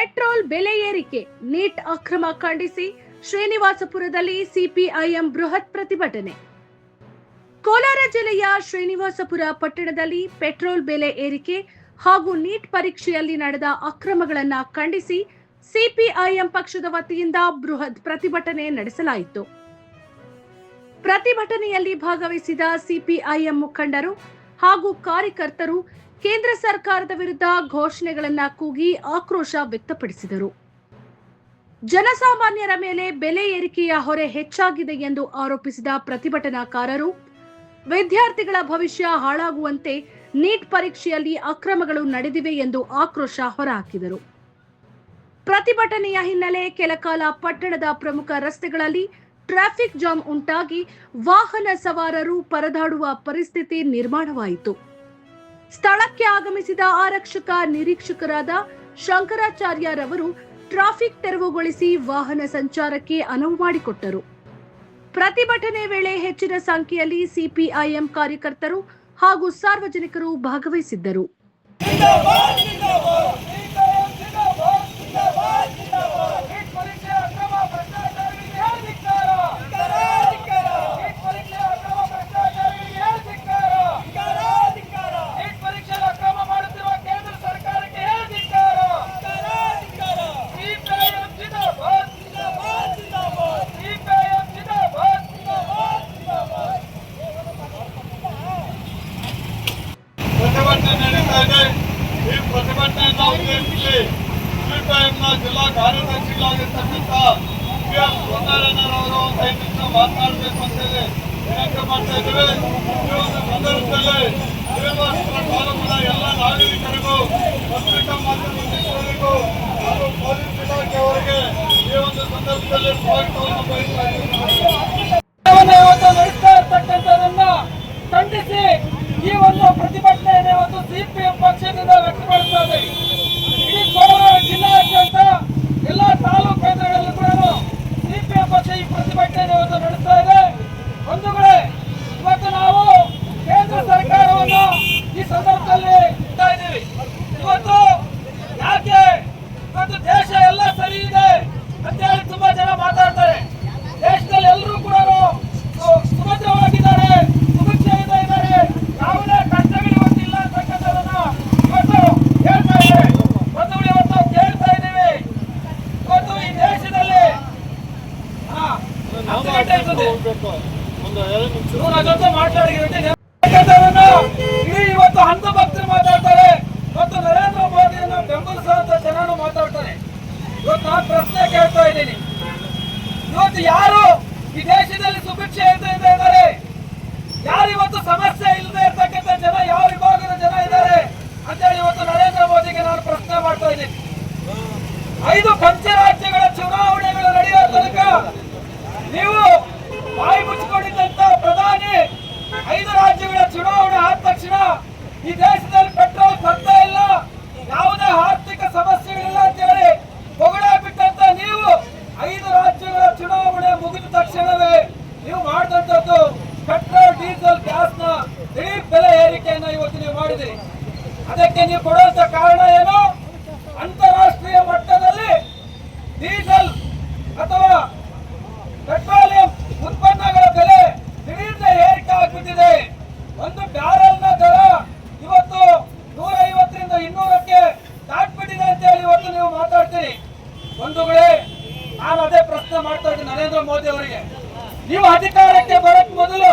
Petrol ಬೆಲೆ ಏರಿಕೆ, neat ಅಕ್ರಮ ಖಂಡಿಸಿ ಶ್ರೀನಿವಾಸಪುರದಲ್ಲಿ ಸಿಪಿಐಎಂ ಬೃಹತ್ ಪ್ರತಿಭಟನೆ. ಕೋಲಾರ ಜಿಲ್ಲೆಯ ಶ್ರೀನಿವಾಸಪುರ ಪಟ್ಟಣದಲ್ಲಿ ಪೆಟ್ರೋಲ್ ಬೆಲೆ ಏರಿಕೆ ಹಾಗೂ ನೀಟ್ ಪರೀಕ್ಷೆಯಲ್ಲಿ ನಡೆದ ಅಕ್ರಮಗಳನ್ನು ಖಂಡಿಸಿ ಸಿಪಿಐಎಂ ಪಕ್ಷದ ವತಿಯಿಂದ ಬೃಹತ್ ಪ್ರತಿಭಟನೆ ನಡೆಸಲಾಯಿತು. ಪ್ರತಿಭಟನೆಯಲ್ಲಿ ಭಾಗವಹಿಸಿದ ಸಿಪಿಐಎಂ ಮುಖಂಡರು ಹಾಗೂ ಕಾರ್ಯಕರ್ತರು ಕೇಂದ್ರ ಸರ್ಕಾರದ ವಿರುದ್ಧ ಘೋಷಣೆಗಳನ್ನು ಕೂಗಿ ಆಕ್ರೋಶ ವ್ಯಕ್ತಪಡಿಸಿದರು. ಜನಸಾಮಾನ್ಯರ ಮೇಲೆ ಬೆಲೆ ಏರಿಕೆಯ ಹೊರೆ ಹೆಚ್ಚಾಗಿದೆ ಎಂದು ಆರೋಪಿಸಿದ ಪ್ರತಿಭಟನಾಕಾರರು ವಿದ್ಯಾರ್ಥಿಗಳ ಭವಿಷ್ಯ ಹಾಳಾಗುವಂತೆ ನೀಟ್ ಪರೀಕ್ಷೆಯಲ್ಲಿ ಅಕ್ರಮಗಳು ನಡೆದಿವೆ ಎಂದು ಆಕ್ರೋಶ ಹೊರಹಾಕಿದರು. ಪ್ರತಿಭಟನೆಯ ಹಿನ್ನೆಲೆ ಕೆಲಕಾಲ ಪಟ್ಟಣದ ಪ್ರಮುಖ ರಸ್ತೆಗಳಲ್ಲಿ ಟ್ರಾಫಿಕ್ ಜಾಮ್ ಉಂಟಾಗಿ ವಾಹನ ಸವಾರರು ಪರದಾಡುವ ಪರಿಸ್ಥಿತಿ ನಿರ್ಮಾಣವಾಯಿತು. ಸ್ಥಳಕ್ಕೆ ಆಗಮಿಸಿದ ಆರಕ್ಷಕ ನಿರೀಕ್ಷಕರಾದ ಶಂಕರಾಚಾರ್ಯರವರು ಟ್ರಾಫಿಕ್ ತೆರವುಗೊಳಿಸಿ ವಾಹನ ಸಂಚಾರಕ್ಕೆ ಅನುವು ಮಾಡಿಕೊಟ್ಟರು. ಪ್ರತಿಭಟನೆ ವೇಳೆ ಹೆಚ್ಚಿನ ಸಂಖ್ಯೆಯಲ್ಲಿ ಸಿಪಿಐಎಂ ಕಾರ್ಯಕರ್ತರು ಹಾಗೂ ಸಾರ್ವಜನಿಕರು ಭಾಗವಹಿಸಿದ್ದರು. ಈ ಪ್ರತಿಭಟನೆಯನ್ನು ಉದ್ದೇಶಿಸಿ ಸಿಪಿಐಎಂನ ಜಿಲ್ಲಾ ಕಾರ್ಯದರ್ಶಿಗಳಾಗಿರ್ತಕ್ಕಂಥ ಪಿಎಂ ಸೋಮಣ್ಣರವರು 5 ನಿಮಿಷ ಮಾತನಾಡಬೇಕು ಅಂತೇಳಿ ವಿನಂತಿ ಮಾಡ್ತಾ ಇದ್ದೇವೆ. ಈ ಒಂದು ಸಂದರ್ಭದಲ್ಲಿ ಶ್ರೀನಿವಾಸಪುರ ತಾಲೂಕಿನ ಎಲ್ಲ ನಾಗರಿಕರಿಗೂ, ಪತ್ರಿಕಾ ಮಾಧ್ಯಮ ಮಿತ್ರರಿಗೂ ಹಾಗೂ ಪೊಲೀಸ್ ಇಲಾಖೆಯವರಿಗೆ ಈ ಒಂದು ಸಂದರ್ಭದಲ್ಲಿ ಸ್ವಾಗತವನ್ನು ಬಯಸ್ತಾ ಇದ್ದೇವೆ. ನಡೆಸ್ತಾ ಇರ್ತಕ್ಕಂಥದನ್ನ ಖಂಡಿಸಿ ಈ ಒಂದು ಪ್ರತಿಭಟನೆಯನ್ನು ಇವತ್ತು ಸಿಪಿಎಂ ಪಕ್ಷದಿಂದ ವ್ಯಕ್ತಪಡಿಸ್ತಾ ಇದೆ. ಇಡೀ ಕೋಲಾರ ಜಿಲ್ಲೆಯಾದ್ಯಂತ ಎಲ್ಲ ತಾಲೂಕು ಕೇಂದ್ರಗಳಲ್ಲೂ ಕೂಡ ಸಿಪಿಎಂ ಪಕ್ಷ ಈ ಪ್ರತಿಭಟನೆಯನ್ನು ಇವತ್ತು ನಡೆಸ್ತಾ ಇದೆ. ಬಂಧುಗಳೇ, ಇವತ್ತು ನಾವು ಕೇಂದ್ರ ಸರ್ಕಾರವನ್ನು ಈ ಸಂದರ್ಭದಲ್ಲಿ ಇಡ್ತಾ ಇದ್ದೀವಿ. ಇವತ್ತು ಯಾಕೆ ಇವತ್ತು ದೇಶ ಎಲ್ಲ ಸರಿ ಇದೆ ಅಂತ ಹೇಳಿ ತುಂಬಾ ಜನ ಮಾತಾಡ್ತಾರೆ. ದೇಶದಲ್ಲಿ ಎಲ್ಲರೂ ಕೂಡ ಸುಭದ್ರವಾಗಿದ್ದಾರೆ, ಸುಭಿಕ್ಷೆಯಿಂದ ಇದ್ದಾರೆ, ಯಾವುದೇ ಕಷ್ಟಗಳು ಇವತ್ತಿಲ್ಲ ಅಂತಕ್ಕಂಥದನ್ನ ಇವತ್ತು ಹೇಳ್ತಾ ಇದ್ದಾರೆ. ಬಂಧುಗಳು, ಇವತ್ತು ಕೇಳ್ತಾ ಇದ್ದೀವಿ, ಇವತ್ತು ಈ ದೇಶದಲ್ಲಿ ಇಡೀ ಇವತ್ತು ಹಂತ ಭಕ್ತರು ಮಾತಾಡ್ತಾರೆ, ಮತ್ತು ನರೇಂದ್ರ ಮೋದಿಯನ್ನು ಬೆಂಬಲಿಸುವಂತ ಜನರು ಮಾತಾಡ್ತಾರೆ. ಇವತ್ತು ನಾನು ಪ್ರಶ್ನೆ ಕೇಳ್ತಾ ಇದ್ದೀನಿ, ಇವತ್ತು ಯಾರು ಈ ದೇಶದಲ್ಲಿ ಸುಭಿಕ್ಷೆ ಇದ್ದಾರೆ? ಯಾರು ಇವತ್ತು ಸಮಸ್ಯೆ ಇಲ್ಲದೆ ಇರ್ತಕ್ಕಂಥ ಜನ, ಯಾವ ವಿಭಾಗದ ಜನ ಇದ್ದಾರೆ ಅಂತೇಳಿ ಇವತ್ತು ನರೇಂದ್ರ ಮೋದಿಗೆ ನಾನು ಪ್ರಶ್ನೆ ಮಾಡ್ತಾ ಇದ್ದೀನಿ. 5 ಪಂಚರಾಜ್ಯಗಳ ಚುನಾವಣೆಗಳು ನಡೆಯುವ ತನಕ ನೀವು ಬಾಯಿ ಮುಚ್ಚಿಕೊಂಡಿದ್ದಂತ ಪ್ರಧಾನಿ 5 ರಾಜ್ಯಗಳ ಚುನಾವಣೆ ಆದ ತಕ್ಷಣ ಈ ದೇಶದಲ್ಲಿ ಪೆಟ್ರೋಲ್ ಬರ್ತಾ ಇಲ್ಲ, ಯಾವುದೇ ಆರ್ಥಿಕ ಸಮಸ್ಯೆಗಳಿಲ್ಲ ಅಂತೇಳಿ ಹೊಗಳ ಬಿಟ್ಟಂತ ನೀವು 5 ರಾಜ್ಯಗಳ ಚುನಾವಣೆ ಮುಗಿದ ತಕ್ಷಣವೇ ನೀವು ಮಾಡಿದಂಥದ್ದು ಪೆಟ್ರೋಲ್, ಡೀಸೆಲ್, ಗ್ಯಾಸ್ ನ ದಿಢೀರ್ ಬೆಲೆ ಏರಿಕೆಯನ್ನ ಇವತ್ತು ನೀವು ಮಾಡಿದಿರಿ. ಅದಕ್ಕೆ ನೀವು ಕೊಡುವಂತ ಕಾರಣ ಏನು? ಅಂತಾರಾಷ್ಟ್ರೀಯ ಮಟ್ಟದಲ್ಲಿ ಡೀಸೆಲ್ ಅಥವಾ ಪೆಟ್ರೋಲಿಯಂ ಉತ್ಪನ್ನಗಳ ಬೆಲೆ ದಿಢೀರ್ ಏರಿಕೆ ಆಗ್ಬಿಟ್ಟಿದೆ. ಒಂದು ಬ್ಯಾರೆಲ್ ನ ದರ ಇವತ್ತು 150ರಿಂದ 200ಕ್ಕೆ ದಾಟ್ಬಿಟ್ಟಿದೆ ಅಂತ ಹೇಳಿ ಇವತ್ತು ನೀವು ಮಾತಾಡ್ತೀರಿ. ಬಂಧುಗಳೇ, ನಾನು ಅದೇ ಪ್ರಶ್ನೆ ಮಾಡ್ತಾ ಇದ್ದೀನಿ ನರೇಂದ್ರ ಮೋದಿ ಅವರಿಗೆ. ನೀವು ಅಧಿಕಾರಕ್ಕೆ ಬರಕ್ ಮೊದಲು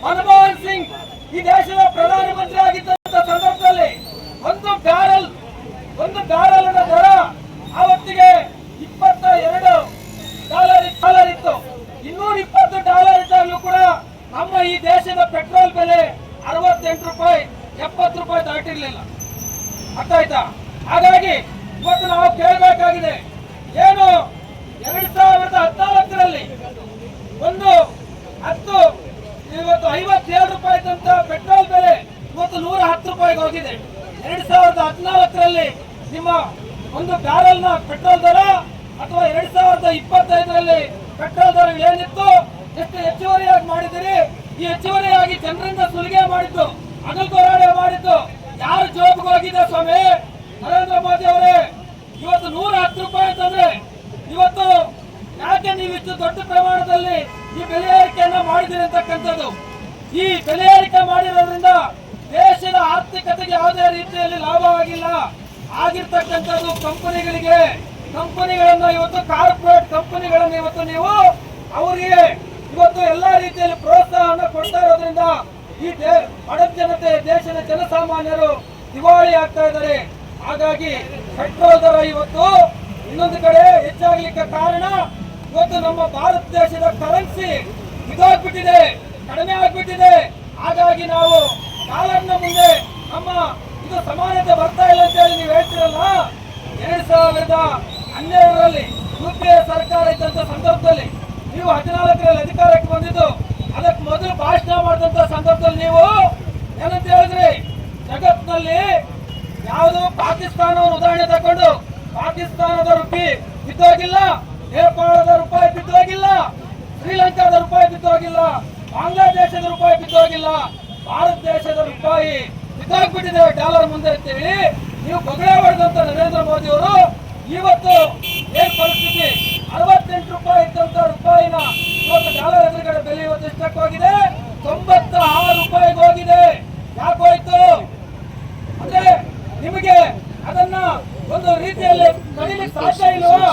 ಮನಮೋಹನ್ ಸಿಂಗ್ ಈ ದೇಶದ ಪ್ರಧಾನಮಂತ್ರಿ ಆಗಿದ್ದಂತ ಸಂದರ್ಭದಲ್ಲಿ ಒಂದು ಬ್ಯಾರೆಲ್ ದರ ಆವತ್ತಿಗೆ $22 ಇತ್ತು. $220 ಇದ್ದಾಗಲೂ ಕೂಡ ನಮ್ಮ ಈ ದೇಶದ ಪೆಟ್ರೋಲ್ ಬೆಲೆ ₹68, ₹70 ದಾಟಿರ್ಲಿಲ್ಲ. ಅರ್ಥ ಆಯ್ತಾ? ಹಾಗಾಗಿ ಇವತ್ತು ನಾವು ಕೇಳಬೇಕಾಗಿದೆ, ಏನು 2014ರಲ್ಲಿ ಇವತ್ತು ₹57 ಇದ್ದಂತ ಪೆಟ್ರೋಲ್ ಬೆಲೆ ಇವತ್ತು ₹110 ಹೋಗಿದೆ. 2014ರಲ್ಲಿ ನಿಮ್ಮ ಒಂದು ಬ್ಯಾರೆಲ್ ನ ಪೆಟ್ರೋಲ್ ದರ ಅಥವಾ 2025ರಲ್ಲಿ ಪೆಟ್ರೋಲ್ ದರ ಏನಿತ್ತು, ಎಷ್ಟು ಹೆಚ್ಚುವರಿಯಾಗಿ ಮಾಡಿದಿರಿ? ಈ ಹೆಚ್ಚುವರಿಯಾಗಿ ಜನರಿಂದ ಸುಲಿಗೆ ಮಾಡಿದ್ದು, ಹಗಲು ಹೋರಾಟ ಮಾಡಿದ್ದು ಯಾರು ಜೋಬ್ಗೆ ಹೋಗಿದೆ ಸ್ವಾಮಿ? ನರೇಂದ್ರ ಮೋದಿ ಅವರೇ, ಇವತ್ತು ನೀವಿಷ್ಟು ದೊಡ್ಡ ಪ್ರಮಾಣದಲ್ಲಿ ಈ ಬೆಲೆ ಏರಿಕೆಯನ್ನ ಮಾಡಿದಿರಿ ಅಂತಕ್ಕಂಥದ್ದು. ಈ ಬೆಲೆ ಏರಿಕೆ ಮಾಡಿರೋದ್ರಿಂದ ದೇಶದ ಆರ್ಥಿಕತೆಗೆ ಯಾವುದೇ ರೀತಿಯಲ್ಲಿ ಲಾಭ ಆಗಿಲ್ಲ. ಆಗಿರ್ತಕ್ಕಂಥದ್ದು ಕಂಪನಿಗಳನ್ನ ಇವತ್ತು ಕಾರ್ಪೊರೇಟ್ ಕಂಪನಿಗಳನ್ನ ಇವತ್ತು ನೀವು ಅವರಿಗೆ ಇವತ್ತು ಎಲ್ಲಾ ರೀತಿಯಲ್ಲಿ ಪ್ರೋತ್ಸಾಹವನ್ನು ಕೊಡ್ತಾ ಇರೋದ್ರಿಂದ ಈ ಬಡ ಜನತೆ, ದೇಶದ ಜನಸಾಮಾನ್ಯರು ದಿವಾಳಿ ಆಗ್ತಾ ಇದ್ದಾರೆ. ಹಾಗಾಗಿ ಪೆಟ್ರೋಲ್ ದರ ಇವತ್ತು ಇನ್ನೊಂದು ಕಡೆ ಹೆಚ್ಚಾಗ್ಲಿಕ್ಕೆ ಕಾರಣ ಇವತ್ತು ನಮ್ಮ ಭಾರತ ದೇಶದ ಕರೆನ್ಸಿ ಇದಾಗ್ಬಿಟ್ಟಿದೆ, ಕಡಿಮೆ ಆಗ್ಬಿಟ್ಟಿದೆ. ಹಾಗಾಗಿ ನಾವು ಡಾಲರ್ನ ಮುಂದೆ ನಮ್ಮ ಇದು ಸಮಾನತೆ ಬರ್ತಾ ಇಲ್ಲ ಅಂತ ಹೇಳಿ ನೀವು ಹೇಳ್ತಿರಲ್ಲ. 2012ರಲ್ಲಿ UPA ಸರ್ಕಾರ ಇದ್ದಂತ ಸಂದರ್ಭದಲ್ಲಿ ನೀವು 14ರಲ್ಲಿ ಅಧಿಕಾರಕ್ಕೆ ಬಂದಿದ್ದು, ಅದಕ್ಕೆ ಮೊದಲು ಭಾಷಣ ಮಾಡಿದಂತ ಸಂದರ್ಭದಲ್ಲಿ ನೀವು ಏನಂತ ಹೇಳಿದ್ರಿ, ಜಗತ್ನಲ್ಲಿ ಯಾವುದು ಪಾಕಿಸ್ತಾನವನ್ನು ಉದಾಹರಣೆ ತಗೊಂಡು ಪಾಕಿಸ್ತಾನದ ರೂಪಿ ಬಿದ್ದೋಗಿಲ್ಲ, ನೇಪಾಳದ ರೂಪಾಯಿ ಬಿದ್ದೋಗಿಲ್ಲ, ಶ್ರೀಲಂಕಾದ ರೂಪಾಯಿ ಬಿದ್ದೋಗಿಲ್ಲ, ಬಾಂಗ್ಲಾದೇಶದ ರೂಪಾಯಿ ಬಿದ್ದೋಗಿಲ್ಲ, ಭಾರತ ದೇಶದ ರೂಪಾಯಿ ಬಿದ್ದೋಗ್ಬಿಟ್ಟಿದೆ ಡಾಲರ್ ಮುಂದೆ ಅಂತೇಳಿ ನೀವು ಬೊಗಳೆ ಹೊಡೆದಂತ ನರೇಂದ್ರ ಮೋದಿ ಅವರು ಇವತ್ತು ಏನ್ ಪರಿಸ್ಥಿತಿ, 68 ರೂಪಾಯಿ ಇದ್ದಂತ ರೂಪಾಯಿನ ಇವತ್ತು ಡಾಲರ್ ಎದುರುಗಡೆ ಬೆಲೆ ಇವತ್ತು ಎಷ್ಟಕ್ಕೆ ಹೋಗಿದೆ, 96 ರೂಪಾಯಿಗೆ ಹೋಗಿದೆ. ಯಾಕೋಯ್ತು ಅಂದ್ರೆ ನಿಮಗೆ ಅದನ್ನ ಒಂದು ರೀತಿಯಲ್ಲಿ ಕಡಿಲಿಕ್ಕೆ ಸಾಧ್ಯ ಇಲ್ವಾ?